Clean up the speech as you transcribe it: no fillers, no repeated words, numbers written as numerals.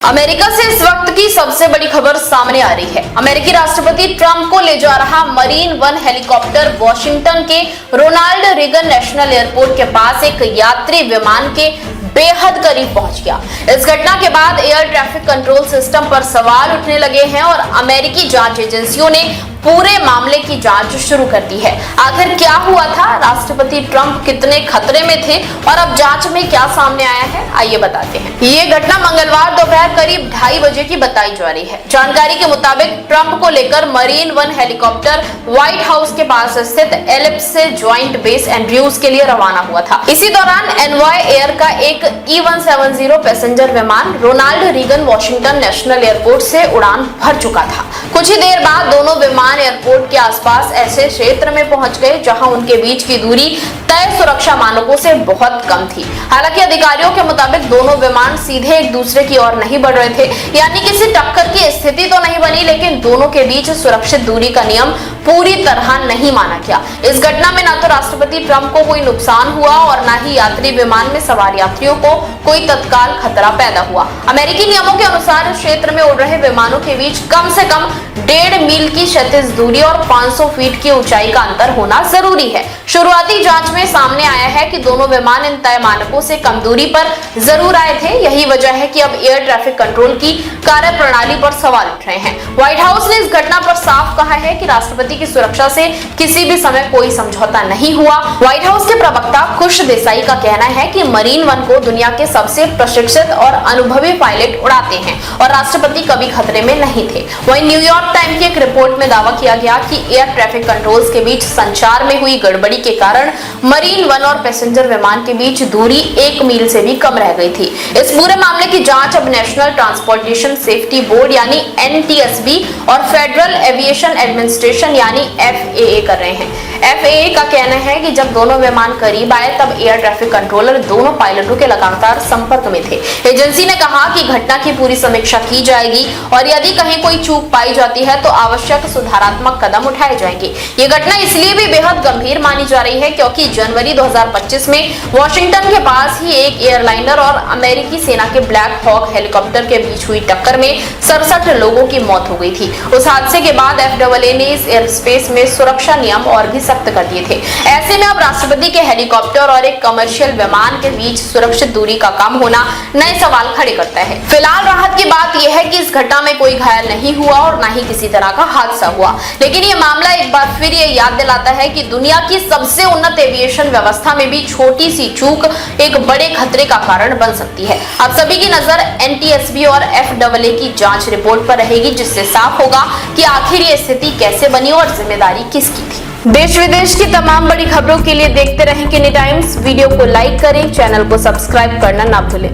America से इस वक्त की सबसे बड़ी खबर सामने आ रही है। अमेरिकी राष्ट्रपति ट्रंप को ले जा रहा मरीन वन हेलीकॉप्टर वॉशिंगटन के रोनाल्ड रीगन नेशनल एयरपोर्ट के पास एक यात्री विमान के बेहद करीब पहुंच गया। इस घटना के बाद एयर ट्रैफिक कंट्रोल सिस्टम पर सवाल उठने लगे हैं और अमेरिकी जांच एजेंसियों ने पूरे मामले की जांच शुरू कर दी है। आखिर क्या हुआ था, राष्ट्रपति ट्रंप कितने खतरे में थे और अब जांच में क्या सामने आया है, आइए बताते हैं। ये घटना मंगलवार दोपहर करीब 2:30 बजे की बताई जा रही है। जानकारी के मुताबिक ट्रंप को लेकर marine one helicopter white house के पास स्थित एलिप्स से ज्वाइंट बेस एंड्रयूज के लिए रवाना हुआ था। इसी दौरान एनवॉय एयर का एक E-170 पैसेंजर विमान Ronald Reagan Washington national airport से उड़ान भर चुका था। कुछ ही देर बाद दोनों विमान एयरपोर्ट के आसपास ऐसे क्षेत्र में पहुंच गए जहां उनके बीच की दूरी तय सुरक्षा मानकों से बहुत कम थी। हालांकि अधिकारियों के मुताबिक दोनों विमान सीधे एक दूसरे की ओर नहीं बढ़ रहे थे, यानी किसी टक्कर की स्थिति तो नहीं बनी, लेकिन दोनों के बीच सुरक्षित दूरी का नियम पूरी तरह नहीं माना गया। इस घटना में न तो राष्ट्रपति ट्रंप को कोई नुकसान हुआ और न ही यात्री विमान में सवार यात्रियों को कोई तत्काल खतरा पैदा हुआ। अमेरिकी नियमों के अनुसार क्षेत्र में उड़ रहे विमानों के बीच कम से कम 1.5 मील की क्षैतिज दूरी और 500 फीट की ऊंचाई का अंतर होना जरूरी है। शुरुआती जांच में सामने आया है कि दोनों विमान इन तय मानकों से कम दूरी पर जरूर आए थे। यही वजह है कि अब एयर ट्रैफिक कंट्रोल की कार्यप्रणाली पर सवाल उठ रहे हैं। व्हाइट हाउस ने इस घटना पर साफ कहा है कि राष्ट्रपति की सुरक्षा से किसी भी समय कोई समझौता नहीं हुआ। व्हाइट हाउस के प्रवक्ता खुश देसाई का कहना है कि मरीन वन को दुनिया के सबसे प्रशिक्षित और अनुभवी पायलट उड़ाते हैं और राष्ट्रपति कभी खतरे में नहीं थे। वहीं न्यूयॉर्क टाइम की एक रिपोर्ट में दावा किया गया कि एयर ट्रैफिक कंट्रोल्स के बीच संचार में हुई गड़बड़ी के कारण मरीन वन और पैसेंजर विमान के बीच दूरी 1 मील से भी कम रह गई थी। इस पूरे मामले की जांच अब नेशनल ट्रांसपोर्टेशन सेफ्टी बोर्ड यानी NTSB और फेडरल एविएशन एडमिनिस्ट्रेशन यानी FAA कर रहे हैं। FAA का कहना है कि जब दोनों विमान करीब आए तब एयर ट्रैफिक कंट्रोलर दोनों पायलटों के लगातार संपर्क में थे। एजेंसी ने कहा कि घटना की पूरी समीक्षा की जाएगी और यदि कहीं कोई चूक पाई जाती है तो आवश्यक सुधारात्मक कदम उठाए जाएंगे। ये घटना इसलिए भी बेहद गंभीर मानी जा रही है क्योंकि जनवरी 2025 में वॉशिंगटन के पास ही एक एयरलाइनर और अमेरिकी सेना के ब्लैक हॉक हेलीकॉप्टर के बीच हुई टक्कर में 67 लोगों की मौत हो गई थी। उस हादसे के बाद FAA ने इस एयर स्पेस में सुरक्षा नियम और भी सख्त कर दिए थे। ऐसे में अब राष्ट्रपति के हेलीकॉप्टर और एक कमर्शियल विमान के बीच सुरक्षित दूरी का कम होना नए सवाल खड़े करता है। फिलहाल राहत की बात यह है कि इस घटना में कोई घायल नहीं हुआ और न ही किसी तरह का हादसा हुआ, लेकिन ये मामला एक बार फिर ये याद दिलाता है कि दुनिया की सबसे उन्नत एविएशन व्यवस्था में भी छोटी सी चूक एक बड़े खतरे का कारण बन सकती है। अब सभी की नजर NTSB और FAA की जांच रिपोर्ट पर रहेगी, जिससे साफ होगा कि आखिर ये स्थिति कैसे बनी और जिम्मेदारी किसकी थी। देश विदेश की तमाम बड़ी खबरों के लिए देखते रहें किनी टाइम्स। वीडियो को लाइक करें, चैनल को सब्सक्राइब करना ना भूलें।